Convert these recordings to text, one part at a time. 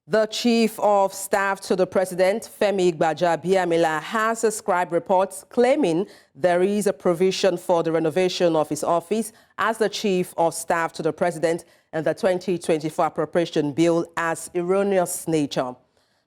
The Chief of Staff to the President, Femi Gbajabiamila, has ascribed reports claiming there is a provision for the renovation of his office as the Chief of Staff to the President and the 2024 appropriation bill as erroneous nature.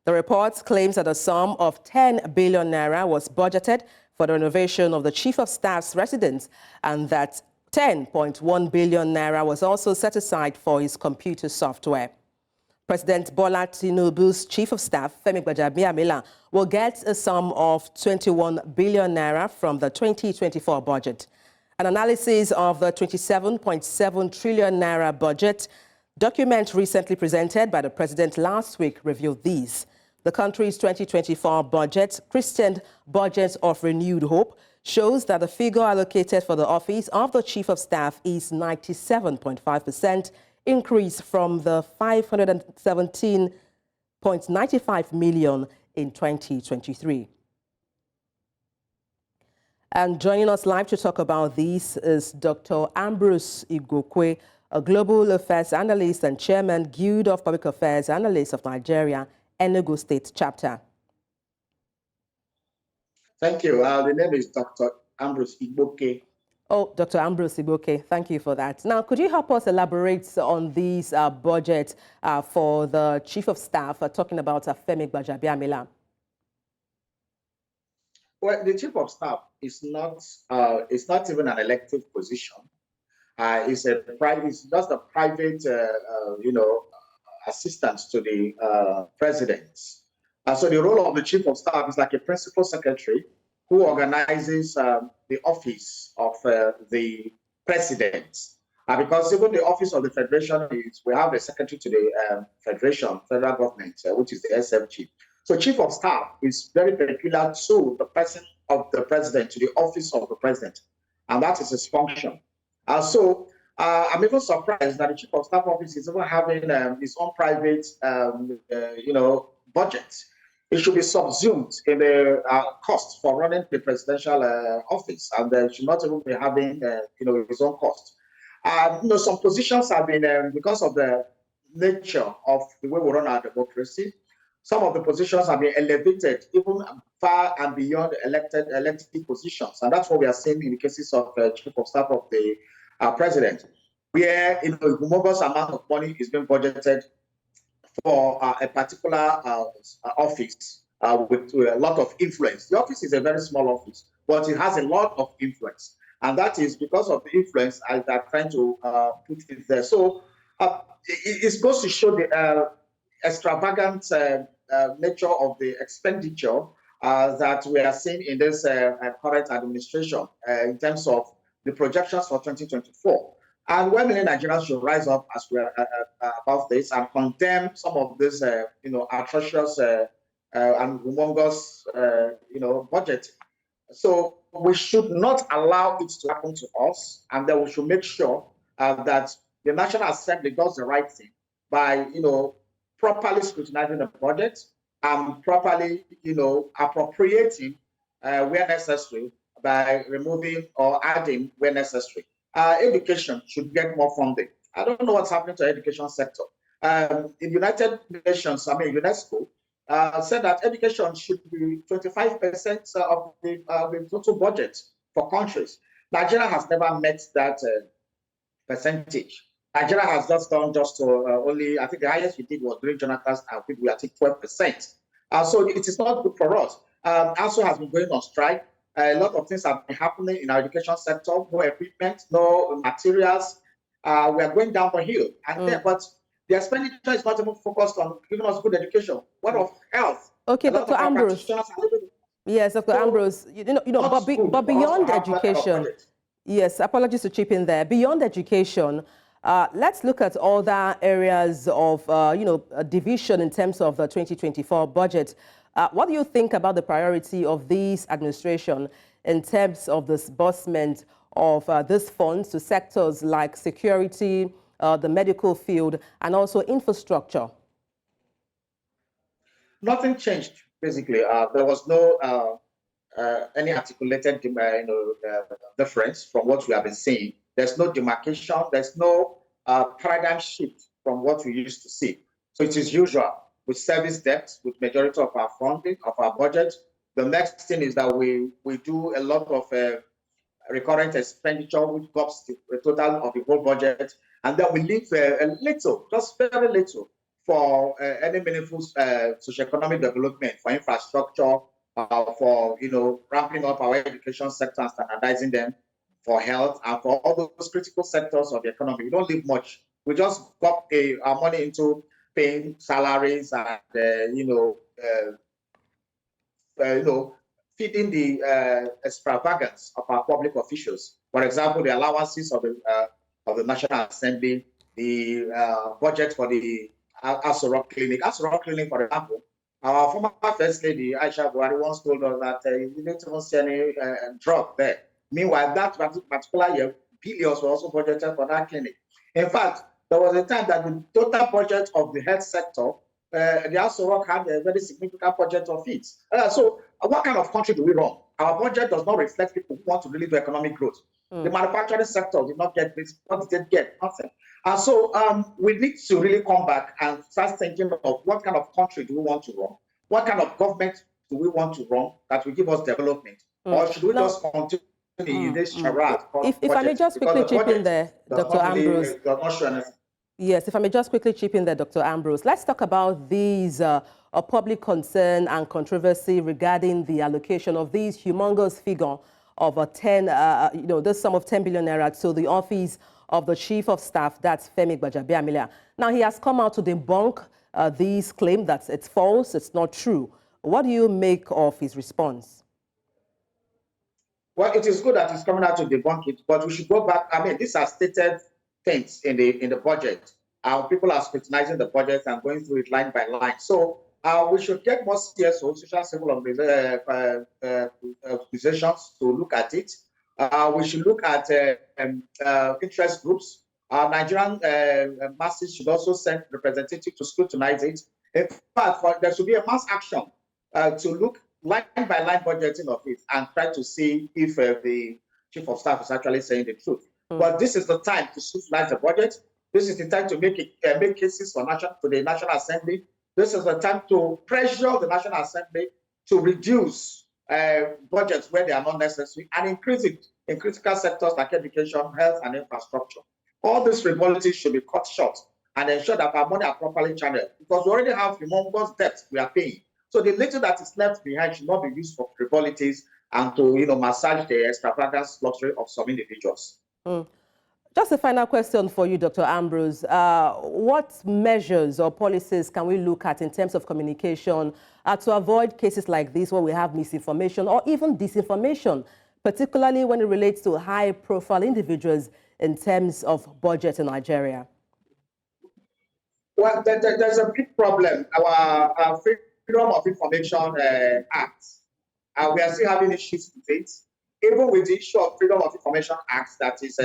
The report claims that a sum of 10 billion naira was budgeted for the renovation of the Chief of Staff's residence and that 10.1 billion naira was also set aside for his computer software. President Bola Tinubu's Chief of Staff, Femi Gbajabiamila, will get a sum of 21 billion naira from the 2024 budget. An analysis of the 27.7 trillion naira budget document recently presented by the President last week revealed these. The country's 2024 budget, christened Budget of Renewed Hope, shows that the figure allocated for the office of the Chief of Staff is 97.5%, increase from the 517.95 million in 2023. And joining us live to talk about this is Dr. Ambrose Igboke, a global affairs analyst and chairman, Guild of Public Affairs Analysts of Nigeria, Enugu State Chapter. Thank you. The name is Dr. Ambrose Igboke. Oh, Dr. Ambrose Igboke, thank you for that. Now, could you help us elaborate on this budget for the Chief of Staff, talking about Femi Gbajabiamila? Well, the Chief of Staff is not even an elective position. It's just a private, assistant to the president. So the role of the Chief of Staff is like a principal secretary who organizes the office of the president. Because even the office of the federation is, we have a secretary to the federation, federal government, which is the SFG. So Chief of Staff is very peculiar to the person of the president, to the office of the president, and that is his function. So I'm even surprised that the Chief of Staff office is even having his own private, budget. It should be subsumed in the cost for running the presidential office, and should not even be having, his own cost. Some positions have been, because of the nature of the way we run our democracy, some of the positions have been elevated even far and beyond elected positions, and that's what we are seeing in the cases of Chief of Staff of the president, where a humongous amount of money is being budgeted for a particular office with a lot of influence. The office is a very small office, but it has a lot of influence. And that is because of the influence as they're trying to put it there. So it goes to show the extravagant nature of the expenditure that we are seeing in this current administration in terms of the projections for 2024. And when many Nigerians should rise up as we are about this and condemn some of this, atrocious and humongous, budget. So we should not allow it to happen to us, and then we should make sure that the National Assembly does the right thing by, properly scrutinizing the budget and properly, appropriating where necessary by removing or adding where necessary. Education should get more funding. I don't know what's happening to the education sector. In United Nations, UNESCO, said that education should be 25% of the total budget for countries. Nigeria has never met that percentage. Nigeria has just done only, I think the highest we did was during Jonathan's, I think we are at 12%. So it is not good for us. ASU has been going on strike. A lot of things have been happening in our education sector, no equipment, no materials. We are going down the hill. And but the expenditure is not even focused on giving us good education. What of health? Okay, Dr. Ambrose. Yes, Dr. Ambrose. But beyond education, yes, apologies to chip in there. Beyond education, let's look at other areas of, division in terms of the 2024 budget. What do you think about the priority of this administration in terms of the disbursement of these funds to sectors like security, the medical field, and also infrastructure? Nothing changed, basically. There was no any articulated difference from what we have been seeing. There's no demarcation. There's no paradigm shift from what we used to see. So it is usual. we service debt with majority of our funding, of our budget. The next thing is that we do a lot of recurrent expenditure, which covers the total of the whole budget. And then we leave a little, just very little, for any meaningful socioeconomic development, for infrastructure, for ramping up our education sector and standardizing them, for health, and for all those critical sectors of the economy. We don't leave much. We just got our money into paying salaries and feeding the extravagance of our public officials. For example, the allowances of the National Assembly, the budget for the Aso Rock Clinic. Aso Rock Clinic, for example, our former First Lady, Aisha Buhari, once told us that you didn't even see any drug there. Meanwhile, that particular year, billions were also budgeted for that clinic. In fact, there was a time that the total budget of the health sector, the Aso Rock had a very significant budget of it. So what kind of country do we run? Our budget does not reflect people who want to really do economic growth. The manufacturing sector did not get this. What did they get? Nothing. And so we need to really come back and start thinking of what kind of country do we want to run? What kind of government do we want to run that will give us development? Or should we just continue in this charade? If I may just quickly chip in there, Dr. Ambrose. Yes, if I may just quickly chip in there, Dr. Ambrose. Let's talk about these public concern and controversy regarding the allocation of these humongous figure of this sum of 10 billion naira to the office of the Chief of Staff, that's Femi Gbajabiamila. Now, he has come out to debunk these claims that it's false, it's not true. What do you make of his response? Well, it is good that he's coming out to debunk it, but we should go back. I mean, these are stated things in the budget. People are scrutinizing the budget and going through it line by line. So we should get more CSO, social civil organizations, to look at it. We should look at interest groups. Nigerian masses should also send representatives to scrutinize it. In fact, there should be a mass action to look line by line budgeting of it and try to see if the Chief of Staff is actually saying the truth. But this is the time to scrutinize the budget. This is the time to make cases to the National Assembly. This is the time to pressure the National Assembly to reduce budgets where they are not necessary and increase it in critical sectors like education, health, and infrastructure. All these frivolities should be cut short and ensure that our money are properly channeled, because we already have humongous debt we are paying. So the little that is left behind should not be used for frivolities and to massage the extravagance luxury of some individuals. Just a final question for you, Dr. Ambrose. What measures or policies can we look at in terms of communication to avoid cases like this where we have misinformation or even disinformation, particularly when it relates to high-profile individuals in terms of budget in Nigeria? Well, there's a big problem. Our Freedom of Information Act, we are still having issues with it. Even with the issue of Freedom of Information Act, that is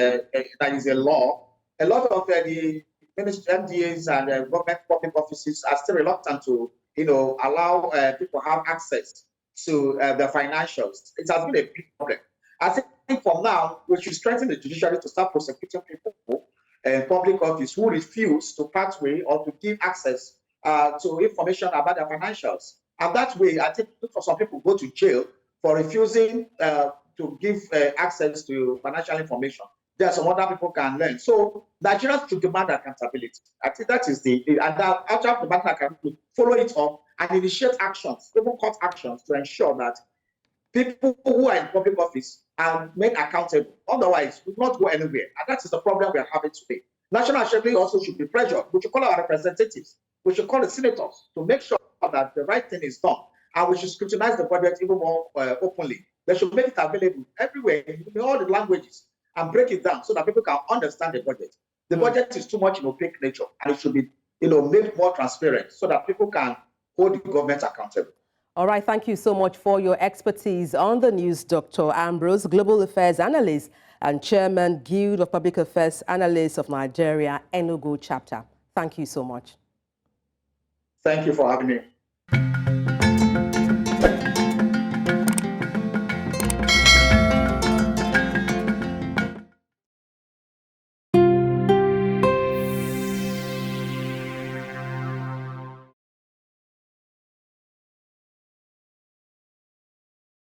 a law, a lot of the MDAs and government public offices are still reluctant to, allow people to have access to the financials. It has been a big problem. I think for now, we should strengthen the judiciary to start prosecuting people in public office who refuse to pathway or to give access to information about their financials. And that way, I think for some people go to jail for refusing to give access to financial information. There are some other people can learn. So Nigerians should demand accountability. I think that is and after demand accountability, follow it up and initiate actions, even court actions, to ensure that people who are in public office are made accountable. Otherwise, we will not go anywhere. And that is the problem we are having today. National Assembly also should be pressured. We should call our representatives. We should call the senators to make sure that the right thing is done. And we should scrutinize the budget even more openly. They should make it available everywhere in all the languages and break it down so that people can understand the budget. The budget is too much in opaque nature, and it should be made more transparent so that people can hold the government accountable. All right, thank you so much for your expertise on the news, Dr. Ambrose, Global Affairs Analyst and Chairman, Guild of Public Affairs Analysts of Nigeria, Enugu chapter. Thank you so much. Thank you for having me.